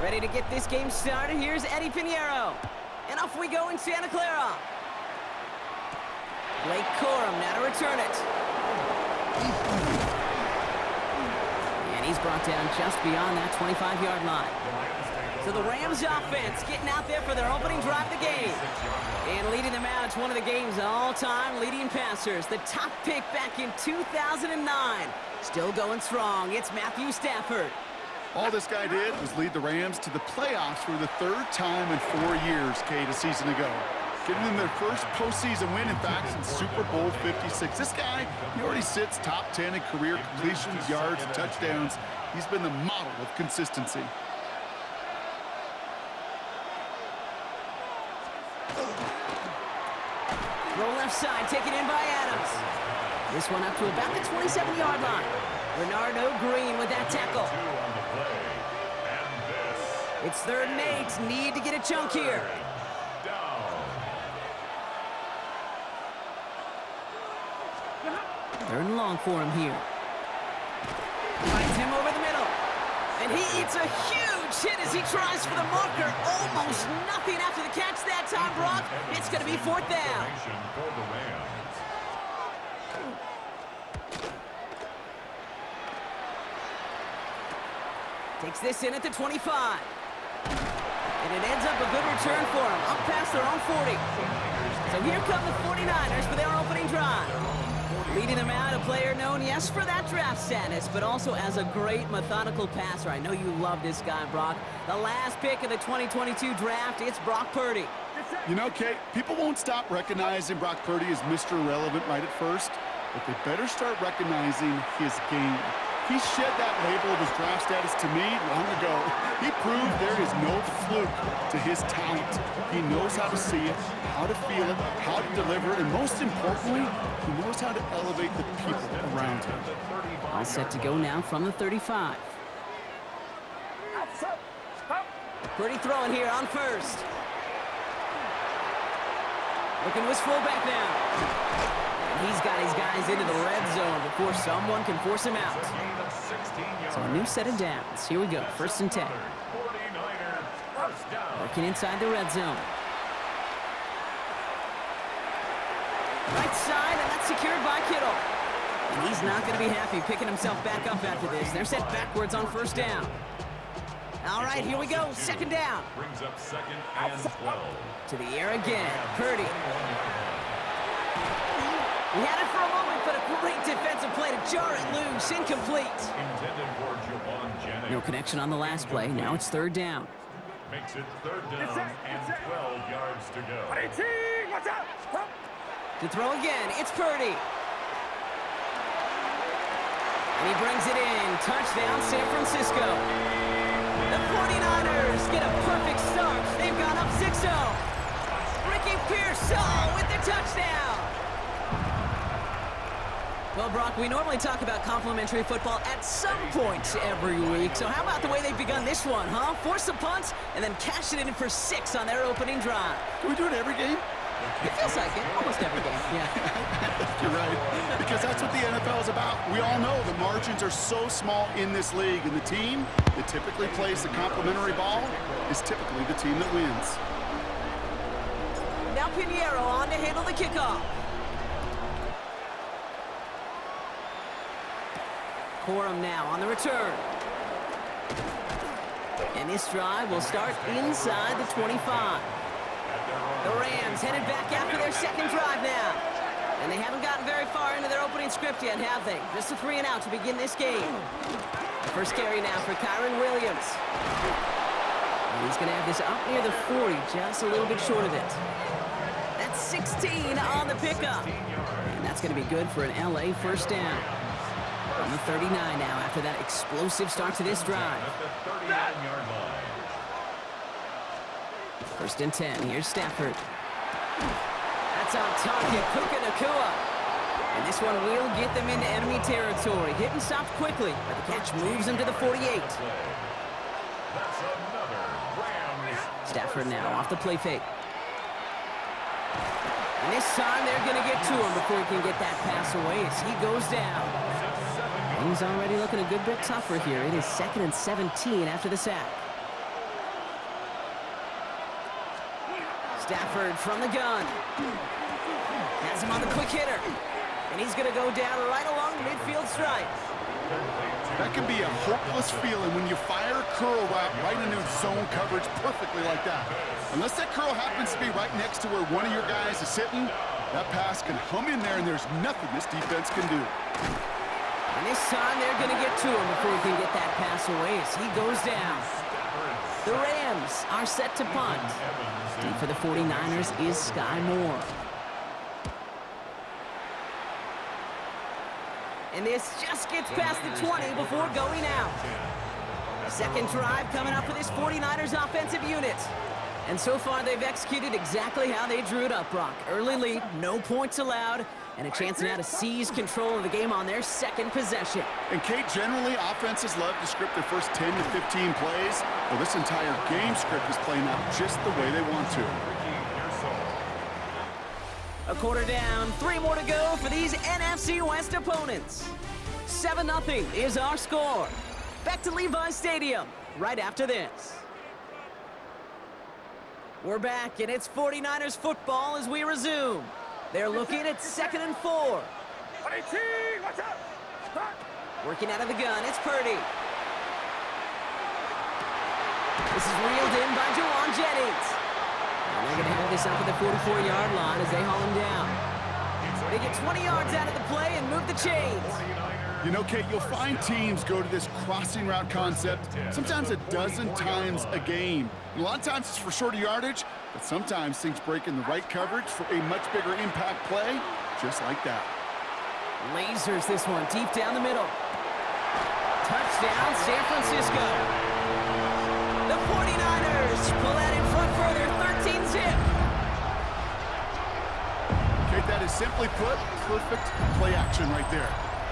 Ready to get this game started. Here's Eddie Pinheiro. And off we go in Santa Clara. Blake Corum now to return it. And he's brought down just beyond that 25-yard line. So the Rams offense getting out there for their opening drive of the game. And leading them out, it's one of the game's all-time leading passers. The top pick back in 2009. Still going strong. It's Matthew Stafford. All this guy did was lead the Rams to the playoffs for the third time in 4 years, Kate, a season ago. Giving them their first postseason win, in fact, since Super Bowl 56. This guy, he already sits top 10 in career completions, yards, and touchdowns. He's been the model of consistency. Throw left side, taken in by Adams. This one up to about the 27-yard line. Bernardo Green with that tackle. It's 3rd and 8. Need to get a chunk here. Third and long for him here. Finds him over the middle. And he eats a huge hit as he tries for the marker. Almost nothing after the catch that time, Brock. It's going to be 4th down. Takes this in at the 25. And it ends up a good return for him, up past their own 40. So here come the 49ers for their opening drive. Leading them out, a player known, yes, for that draft status, but also as a great methodical passer. I know you love this guy, Brock. The last pick of the 2022 draft, it's Brock Purdy. You know, Kate, people won't stop recognizing Brock Purdy as Mr. Irrelevant right at first, but they better start recognizing his game. He shed that label of his draft status to me long ago. He proved there is no fluke to his talent. He knows how to see it, how to feel it, how to deliver it, and most importantly, he knows how to elevate the people around him. All set to go now from the 35. Purdy throwing here on first. Looking to his fullback now. And he's got his guys into the red zone before someone can force him out. So a new set of downs. Here we go, 1st and 10. Working inside the red zone. Right side, and that's secured by Kittle. And he's not going to be happy picking himself back up after this. They're set backwards on 1st down. All right, here we go, 2nd down. Brings up 2nd and 12. To the air again, Purdy. He had it for a moment, but a great defensive play to jar it loose. Incomplete. No connection on the last play. Now it's 3rd down. Makes it 3rd down and 12 yards to go. To throw again, it's Purdy. And he brings it in. Touchdown, San Francisco. The 49ers get a perfect start. They've gone up 6-0. Ricky Pearsall with the touchdown. Well, Brock, we normally talk about complimentary football at some point every week. So how about the way they've begun this one, huh? Force a punt and then cash it in for 6 on their opening drive. Do we do it every game? It feels like it. Almost every game, yeah. You're right, because that's what the NFL is about. We all know the margins are so small in this league, and the team that typically plays the complimentary ball is typically the team that wins. Now Pinheiro on to handle the kickoff. Corum now on the return. And this drive will start inside the 25. The Rams headed back after their 2nd drive now. And they haven't gotten very far into their opening script yet, have they? Just a 3 and out to begin this game. First carry now for Kyren Williams. And he's going to have this up near the 40, just a little bit short of it. That's 16 on the pickup. And that's going to be good for an LA 1st down. On the 39 now after that explosive start to this drive. 1st and 10. Here's Stafford. That's on target. Puka Nacua. And this one will get them into enemy territory. Hit and stopped quickly, but the catch moves him to the 48. Stafford now off the play fake. And this time they're going to get to him before he can get that pass away as he goes down. Things already looking a good bit tougher here. It is 2nd and 17 after the sack. Stafford from the gun. Has him on the quick hitter. And he's going to go down right along the midfield stripe. That can be a hopeless feeling when you fire a curl route right into zone coverage perfectly like that. Unless that curl happens to be right next to where one of your guys is sitting, that pass can hum in there and there's nothing this defense can do. And this time they're going to get to him before he can get that pass away as he goes down. The Rams are set to punt. Deep for the 49ers is Sky Moore. And this just gets past the 20 before going out. Second drive coming up for this 49ers offensive unit. And so far, they've executed exactly how they drew it up, Brock. Early lead, no points allowed, and a chance now to seize control of the game on their second possession. And, Kate, generally, offenses love to script their first 10 to 15 plays. Well, this entire game script is playing out just the way they want to. A quarter down, 3 more to go for these NFC West opponents. 7-0 is our score. Back to Levi Stadium right after this. We're back, and it's 49ers football as we resume. They're looking at 2nd and 4. Working out of the gun, it's Purdy. This is reeled in by Juwan Jennings. And they're going to have this up at the 44-yard line as they haul him down. They get 20 yards out of the play and move the chains. You know, Kate, you'll find teams go to this crossing route concept sometimes a dozen times a game. And a lot of times it's for shorter yardage, but sometimes things break in the right coverage for a much bigger impact play, just like that. Lasers this one deep down the middle. Touchdown, San Francisco. The 49ers pull that in front further, 13-zip. Kate, that is simply put, perfect play action right there.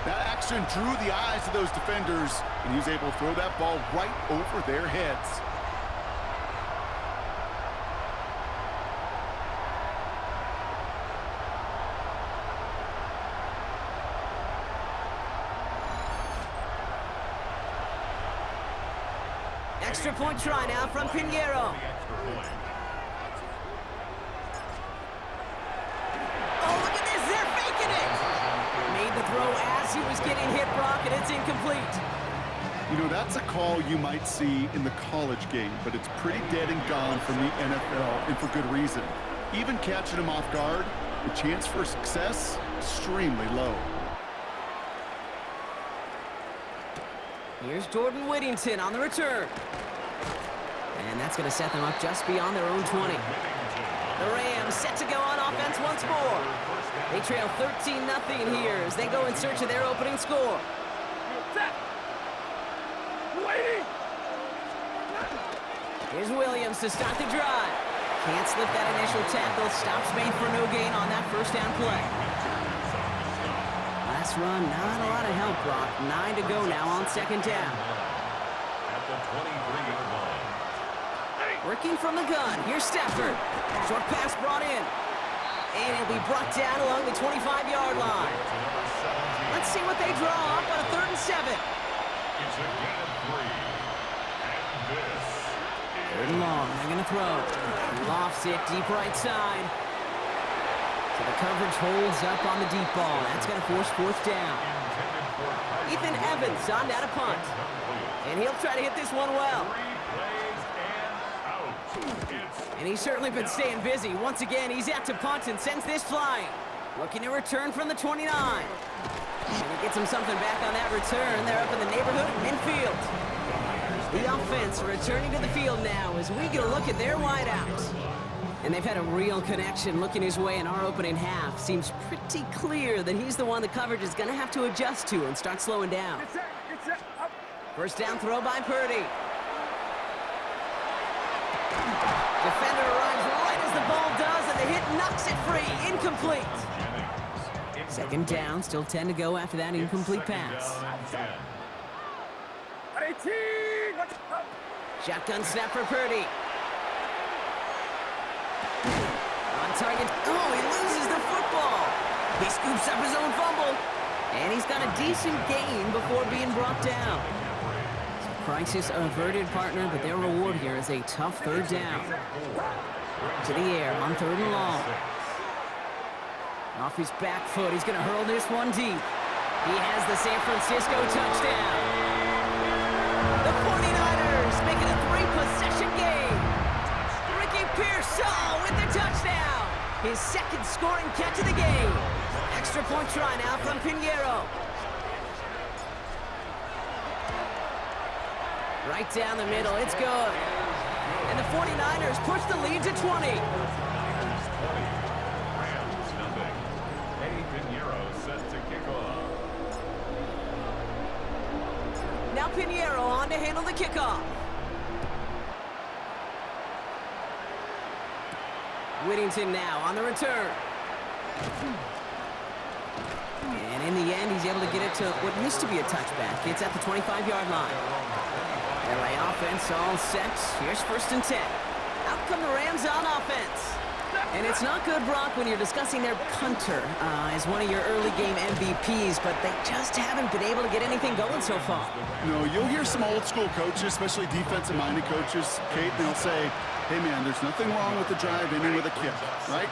That action drew the eyes of those defenders, and he was able to throw that ball right over their heads. Extra point try now from Pinheiro. Oh, look at this, they're faking it! Made the throw as he was getting hit, Brock, and it's incomplete. You know, that's a call you might see in the college game, but it's pretty dead and gone from the NFL, and for good reason. Even catching him off guard, the chance for success, extremely low. Here's Jordan Whittington on the return. And that's going to set them up just beyond their own 20. The Rams set to go on offense once more. They trail 13-0 here as they go in search of their opening score. Here's Williams to start the drive. Can't slip that initial tackle. Stops made for no gain on that first down play. Last run, not a lot of help, Brock. 9 to go now on second down. At the 23-yard line. Working from the gun, here's Stafford. Short pass brought in. And he'll be brought down along the 25-yard line. Let's see what they draw up on a 3rd and 7. It's a gain of 3. And this is 3rd and long, they're going to throw. Lofts it, deep right side. So the coverage holds up on the deep ball. That's going to force 4th down. Ethan Evans on that a punt. And he'll try to hit this one well. 3 plays and out. And he's certainly been staying busy. Once again, he's out to punt and sends this flying. Looking to return from the 29. And he gets him something back on that return. They're up in the neighborhood of midfield. The offense returning to the field now as we get a look at their wideouts. And they've had a real connection looking his way in our opening half. Seems pretty clear that he's the one the coverage is going to have to adjust to and start slowing down. First down throw by Purdy. Defender arrives right as the ball does, and the hit knocks it free. Incomplete. Second down, still 10 to go after that incomplete pass. Shotgun snap for Purdy. On target. Oh, he loses the football. He scoops up his own fumble. And he's got a decent gain before being brought down. So crisis averted, partner, but their reward here is a tough 3rd down. To the air on 3rd and long. Off his back foot, he's going to hurl this one deep. He has the San Francisco touchdown. The 49ers make it a 3-possession game. Ricky Pearsall with the touchdown. His second scoring catch of the game. Extra point try now from Pinheiro. Right down the middle, it's good. And the 49ers push the lead to 20. Rams nothing. Eddie Pinheiro set to kick off. Now Pinheiro on to handle the kickoff. Whittington now on the return. And in the end, he's able to get it to what used to be a touchback. It's at the 25-yard line. LA offense all set. Here's 1st and 10. Out come the Rams on offense. And it's not good, Brock, when you're discussing their punter as one of your early game MVPs, but they just haven't been able to get anything going so far. No, you'll hear some old school coaches, especially defensive-minded coaches, Kate, and they'll say, hey, man, there's nothing wrong with the drive ending with a kick, right?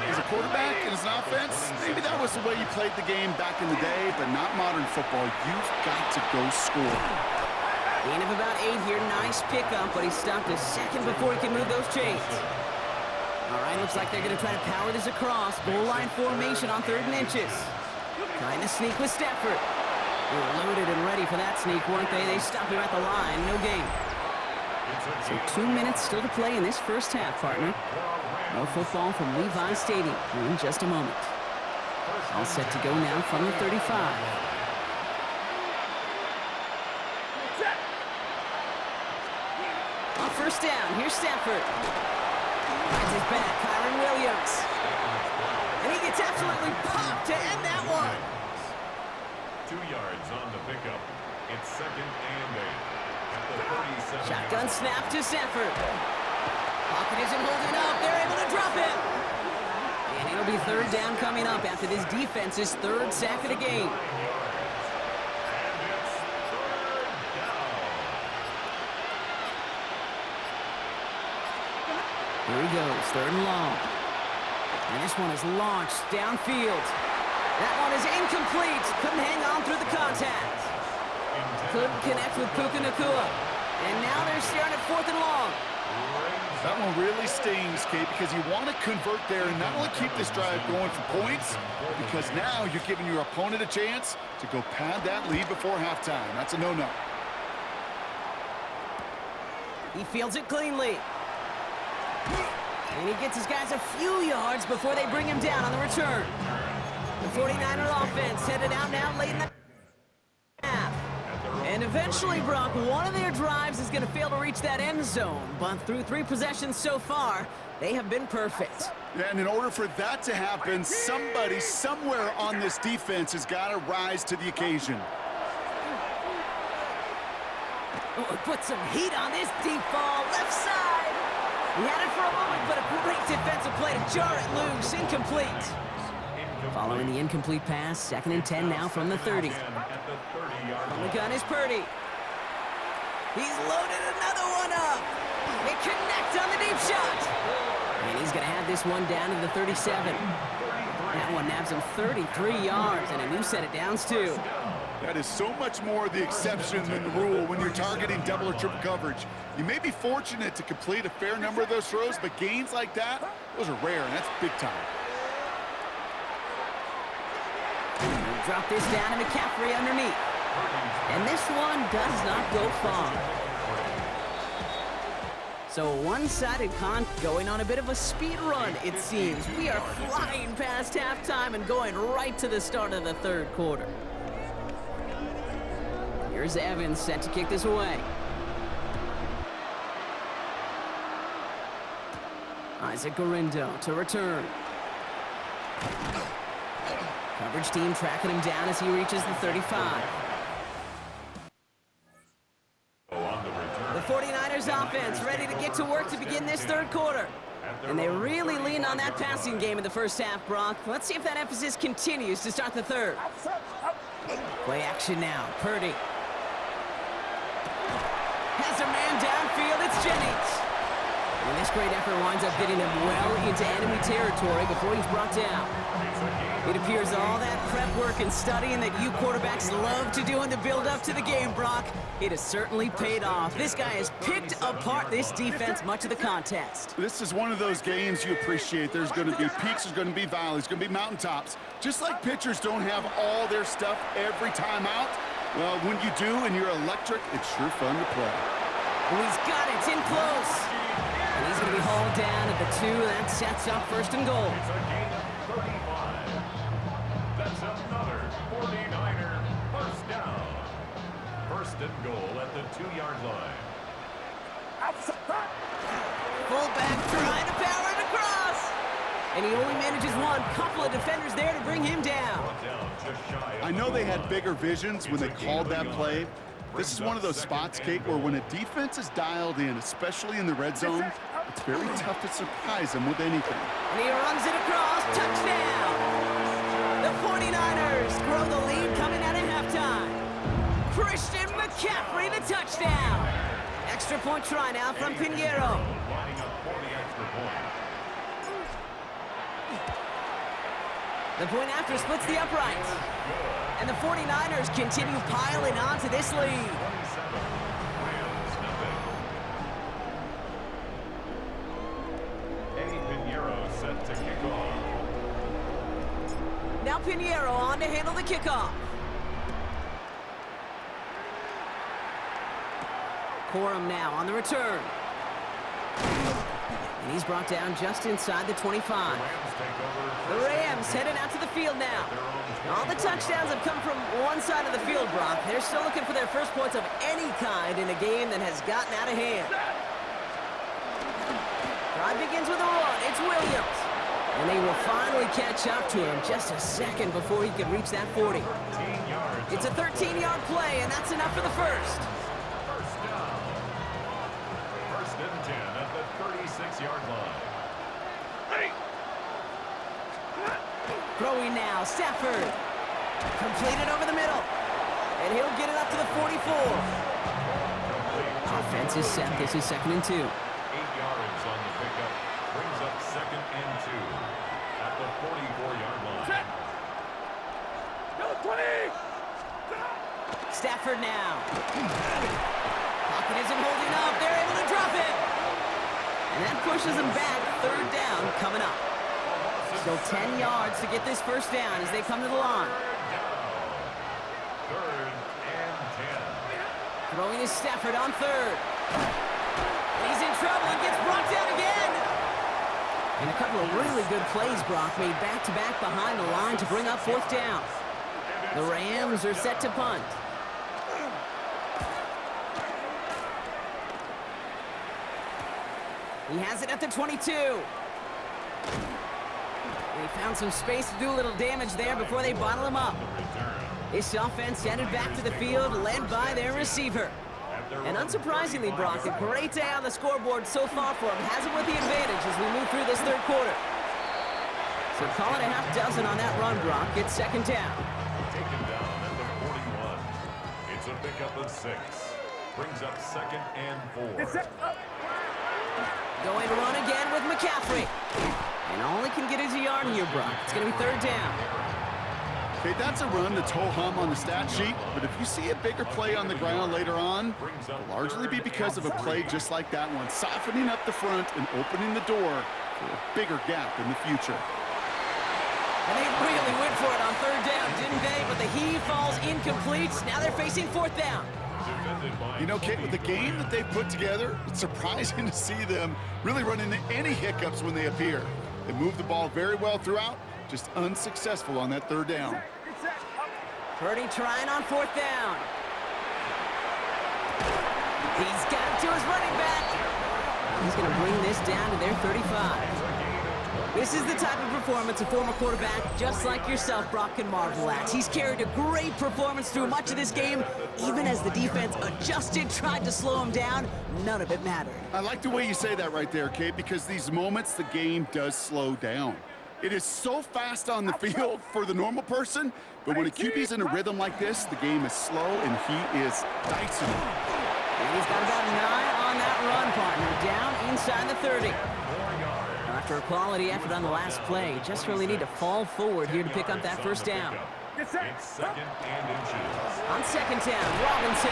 As a quarterback and as an offense, maybe that was the way you played the game back in the day, but not modern football. You've got to go score. Gain of about 8 here. Nice pickup, but he stopped a second before he could move those chains. All right, looks like they're going to try to power this across. Goal line formation on 3rd and inches. Trying to sneak with Stafford. They were loaded and ready for that sneak, weren't they? They stopped him at the line. No gain. So 2 minutes still to play in this first half, partner. More football from Levi Stadium in just a moment. All set to go now from the 35. On 1st down, here's Stafford. Finds his back, Kyron Williams. And he gets absolutely popped to end that one. 2 yards on the pickup. It's 2nd and 8. At the 37. Shotgun snap to Stafford. Pocket isn't holding up. They're able to drop it. And it'll be 3rd down coming up after this defense's 3rd sack of the game. Here he goes, 3rd and long. And this one is launched downfield. That one is incomplete. Couldn't hang on through the contact. Couldn't connect with Puka Nacua. And now they're staring at 4th and long. That one really stings, Kate, because you want to convert there and not only keep this drive going for points, because now you're giving your opponent a chance to go pad that lead before halftime. That's a no-no. He fields it cleanly. And he gets his guys a few yards before they bring him down on the return. The 49er offense headed out now late in the half. And eventually, Brock, one of their drives is going to fail to reach that end zone. But through 3 possessions so far, they have been perfect. Yeah, and in order for that to happen, somebody somewhere on this defense has got to rise to the occasion. Oh, put some heat on this deep ball, left side. He had it for a moment, but a great defensive play to jar it loose. Incomplete. Following the incomplete pass, 2nd and 10 now from the 30. On the gun is Purdy. He's loaded another one up. They connect on the deep shot. And he's going to have this one down to the 37. That one nabs him 33 yards and a new set of downs, too. That is so much more the exception than the rule when you're targeting double or triple coverage. You may be fortunate to complete a fair number of those throws, but gains like that, those are rare, and that's big time. Drop this down to McCaffrey underneath. And this one does not go far. So one-sided con going on a bit of a speed run, it seems. We are flying past halftime and going right to the start of the 3rd quarter. Here's Evans set to kick this away. Isaac Gurindo to return. Coverage team tracking him down as he reaches the 35. The 49ers offense ready to get to work to begin this 3rd quarter. And they really leaned on that passing game in the first half, Brock. Let's see if that emphasis continues to start the 3rd. Play action now. Purdy. Has a man downfield. It's Jennings. And this great effort winds up getting them well into enemy territory before he's brought down. It appears all that prep work and studying that you quarterbacks love to do in the build-up to the game, Brock, it has certainly paid off. This guy has picked apart this defense much of the contest. This is one of those games you appreciate. There's going to be peaks, there's going to be valleys, going to be mountaintops. Just like pitchers don't have all their stuff every time out, well, when you do and you're electric, it's sure fun to play. Oh, he's got it. It's in close. And he's going to be hauled down at the 2. That sets up first and goal. It's a gain of 35. That's another 49er first down. First and goal at the 2-yard line. Fullback trying to power it across. And he only manages one. Couple of defenders there to bring him down. I know they had bigger visions when they called that play. This is one of those spots, Kate, where when a defense is dialed in, especially in the red zone, it's very tough to surprise them with anything. And he runs it across. Touchdown! The 49ers grow the lead coming out of halftime. Christian McCaffrey, the touchdown. Extra point try now from Pinheiro. Lining up for the extra point. The point after splits the uprights. And the 49ers continue piling on to this lead. 27. Rams, nothing. Eddie Pinheiro set to kick off. Now Pinheiro on to handle the kickoff. Corum now on the return. And he's brought down just inside the 25. The Rams heading out to the field now. All the touchdowns have come from one side of the field, Brock. They're still looking for their first points of any kind in a game that has gotten out of hand. Drive begins with a run. It's Williams. And they will finally catch up to him just a second before he can reach that 40. It's a 13-yard play, and that's enough for the first. First down. First and 10 at the 36-yard line. Throwing now, Stafford. Completed over the middle. And he'll get it up to the 44. Offense is set. This is 2nd and 2. 8 yards on the pickup. Brings up 2nd and 2 at the 44-yard line. Stafford now. Pocket isn't holding up. They're able to drop it. And that pushes them back. 3rd down coming up. Still 10 yards to get this first down as they come to the line. 3rd and 10. Throwing is Stafford on 3rd. He's in trouble and gets brought down again. And a couple of really good plays, Brock, made back-to-back behind the line to bring up 4th down. The Rams are set to punt. He has it at the 22. They found some space to do a little damage there before they bottle him up. This offense headed back to the field, led by their receiver. And unsurprisingly, Brock, a great day on the scoreboard so far for him. Has him with the advantage as we move through this 3rd quarter. So call it a half dozen on that run, Brock. It's 2nd down. Taken down at the 41. It's a pickup of 6. Brings up 2nd and 4. Going to run again with McCaffrey. And all he can get is a yard here, Brock. It's going to be 3rd down. Okay, that's a run that's ho-hum on the stat sheet, but if you see a bigger play on the ground later on, it'll largely be because of a play just like that one, softening up the front and opening the door for a bigger gap in the future. And they really went for it on 3rd down, didn't they? But the heave falls incomplete. Now they're facing 4th down. You know, Kate, with the game that they've put together, it's surprising to see them really run into any hiccups when they appear. They move the ball very well throughout, just unsuccessful on that 3rd down. Purdy trying on 4th down. He's got it to his running back. He's going to bring this down to their 35. This is the type of performance a former quarterback just like yourself, Brock, can marvel at. He's carried a great performance through much of this game. Even as the defense adjusted, tried to slow him down, none of it mattered. I like the way you say that right there, Kate, because these moments the game does slow down. It is so fast on the field for the normal person, but when a QB's in a rhythm like this, the game is slow and he is dicing it. And he's got about 9 on on that run, partner. Down inside the 30. After a quality effort on the last play, just really need to fall forward here to pick up that first down. It's second and inches. On second down, Robinson.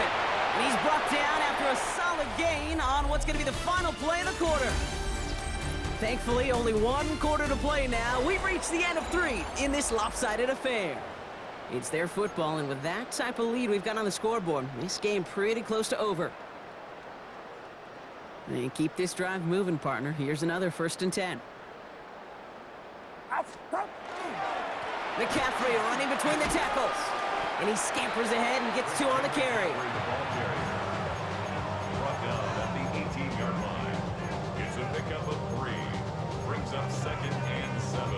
And he's brought down after a solid gain on what's going to be the final play of the quarter. Thankfully, only one quarter to play now. We've reached the end of 3 in this lopsided affair. It's their football, and with that type of lead we've got on the scoreboard, this game pretty close to over. And keep this drive moving, partner. Here's another 1st and 10. McCaffrey running between the tackles. And he scampers ahead and gets 2 on the carry. Brought down at the 18-yard line. It's a pickup of 3. Brings up 2nd and 7.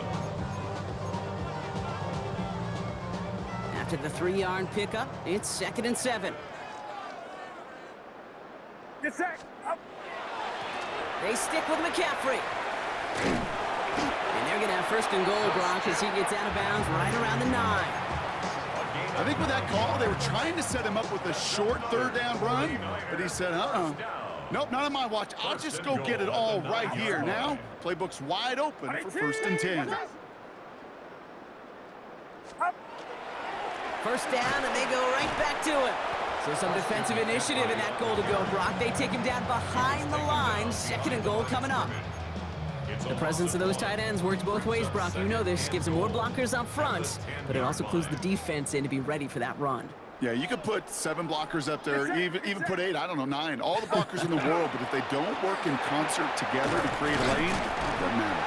After the 3-yard pickup, it's 2nd and 7. Get set. Up. They stick with McCaffrey. And they're going to have 1st and goal, Brock, as he gets out of bounds right around the 9. I think with that call, they were trying to set him up with a short 3rd down run, but he said, nope, not on my watch. I'll just go get it all right here. Now, playbook's wide open for 1st and 10. First down, and they go right back to it. So some defensive initiative in that goal to go, Brock. They take him down behind the line. 2nd and goal coming up. The presence of those tight ends works both ways, Brock. You know this. Gives them more blockers up front, but it also clues the defense in to be ready for that run. Yeah, you could put 7 blockers up there, even put 8, I don't know, 9. All the blockers in the world, but if they don't work in concert together to create a lane, it doesn't matter.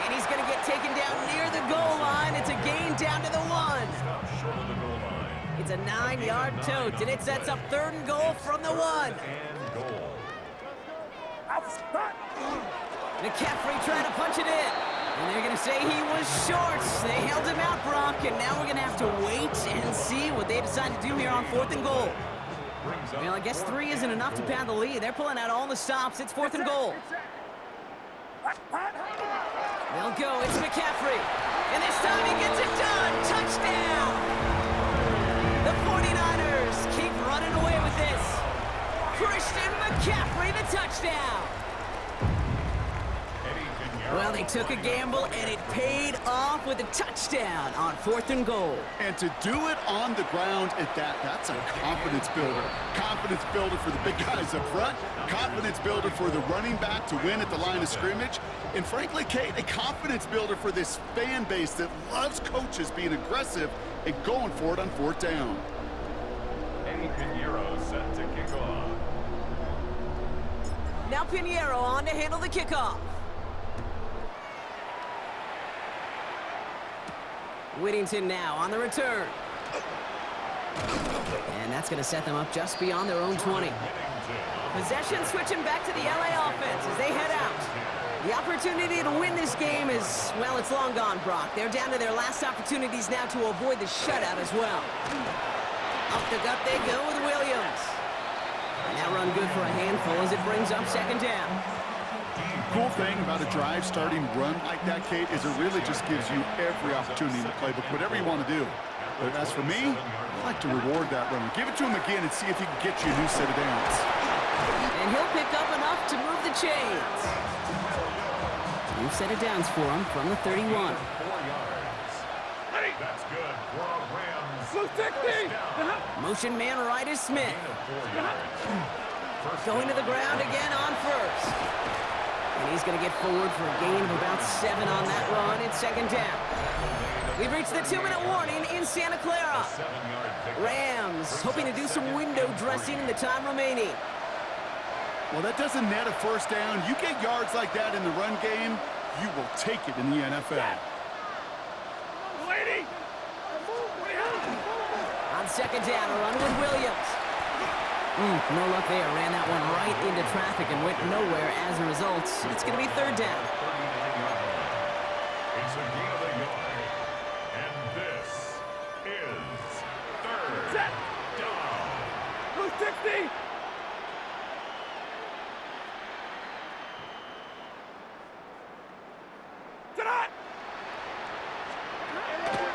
And he's going to get taken down near the goal line. It's a gain down to the 1. Short of the goal line. It's a 9-yard tote, and it sets up 3rd and goal from the 1. And goal. McCaffrey trying to punch it in. And they're going to say he was short. They held him out, Brock, and now we're going to have to wait and see what they decide to do here on 4th and goal. Well, I guess 3 isn't enough to pad the lead. They're pulling out all the stops. It's 4th and goal. They'll go. It's McCaffrey. And this time he gets it done. Touchdown! The 49ers keep running away with this. Christian McCaffrey, the touchdown. Well, they took a gamble, and it paid off with a touchdown on 4th and goal. And to do it on the ground at that's a confidence builder. Confidence builder for the big guys up front. Confidence builder for the running back to win at the line of scrimmage. And frankly, Kate, a confidence builder for this fan base that loves coaches being aggressive and going for it on 4th down. Eddie Pinheiro set to kick off. Now Pinheiro on to handle the kickoff. Whittington now on the return. And that's going to set them up just beyond their own 20. Possession switching back to the LA offense as they head out. The opportunity to win this game is, well, it's long gone, Brock. They're down to their last opportunities now to avoid the shutout as well. Up the gut they go with Williams. And that run good for a handful as it brings up 2nd down. Cool thing about a drive starting run like that, Kate, is it really just gives you every opportunity in the playbook, whatever you want to do. But as for me, I like to reward that runner. Give it to him again and see if he can get you a new set of downs. And he'll pick up enough to move the chains. New set of downs for him from the 31. 4 yards. That's good for a Rams. Motion man right is Smith. 4 yards. Going to the ground again on 1st. And he's going to get forward for a gain of about 7 on that run. It's 2nd down. We've reached the 2-minute warning in Santa Clara. Rams hoping to do some window dressing in the time remaining. Well, that doesn't net a 1st down. You get yards like that in the run game, you will take it in the NFL. Lady! On 2nd down, a run with Williams. No luck there. Ran that one right into traffic and went nowhere as a result. It's going to be 3rd down. It's a gain of a yard. And this is 3rd down. Blue 60!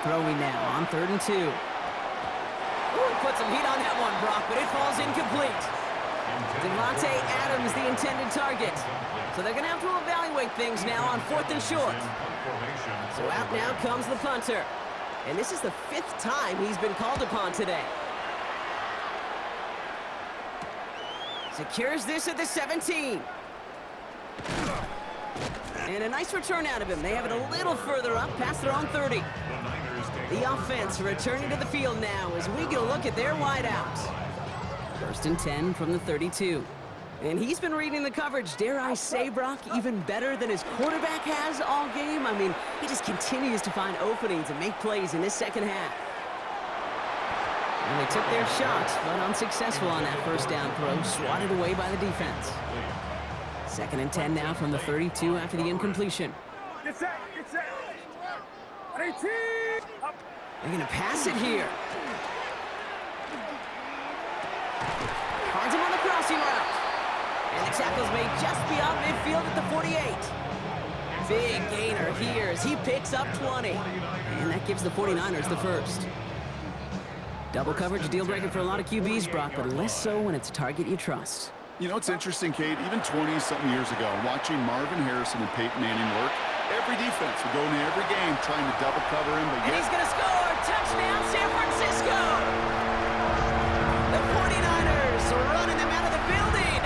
Throwing now on 3rd and 2. Ooh, put some heat on that one, Brock, but it falls incomplete. Devontae Adams, the intended target. So they're going to have to evaluate things now on 4th and short. So out now comes the punter. And this is the 5th time he's been called upon today. Secures this at the 17. And a nice return out of him. They have it a little further up past their own 30. The offense returning to the field now as we get a look at their wideouts. 1st and 10 from the 32. And he's been reading the coverage, dare I say, Brock, even better than his quarterback has all game. I mean, he just continues to find openings and make plays in this second half. And they took their shot, but unsuccessful on that first down throw, swatted away by the defense. 2nd and 10 now from the 32 after the incompletion. Get set. 18. Up. They're going to pass it here. Finds him on the crossing route. And the tackle's made just beyond midfield at the 48. Big gainer here as he picks up 20. And that gives the 49ers the first. Double coverage, deal breaker for a lot of QBs, Brock, but less so when it's a target you trust. You know, it's interesting, Kate, even 20-something years ago, watching Marvin Harrison and Peyton Manning work, every defense would go into every game trying to double cover him, but And he's going to score! Touchdown, San Francisco! The 49ers running them out of the building!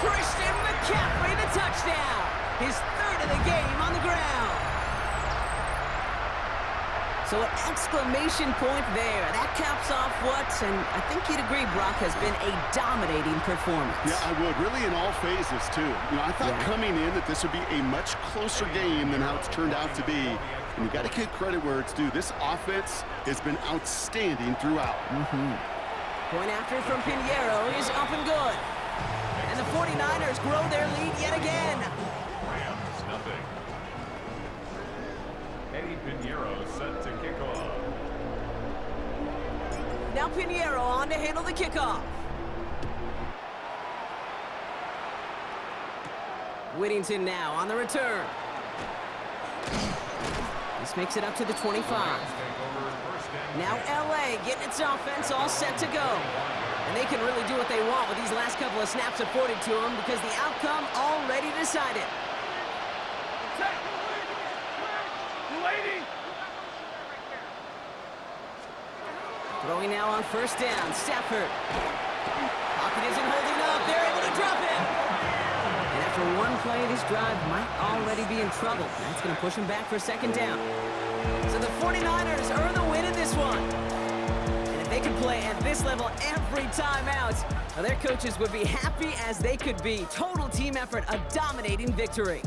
Christian McCaffrey, the touchdown! His 3rd of the game on the ground. So an exclamation point there. That caps off what, and I think you'd agree, Brock, has been a dominating performance. Yeah, I would. Really in all phases, too. You know, I thought coming in that this would be a much closer game than how it's turned out to be. And you got to give credit where it's due. This offense has been outstanding throughout. Point after from Pinheiro is up and good. And the 49ers grow their lead yet again. Rams, nothing. Eddie Pinheiro set to kick off. Now Pinheiro on to handle the kickoff. Whittington now on the return. This makes it up to the 25. Now LA getting its offense all set to go. And they can really do what they want with these last couple of snaps afforded to them because the outcome already decided. Lady. Throwing now on 1st down, Stafford. Pocket isn't holding up, they're able to drop it. And after one play, this drive might already be in trouble. That's going to push him back for 2nd down. So the 49ers earn the win in this one. And if they could play at this level every time out, well, their coaches would be happy as they could be. Total team effort, a dominating victory.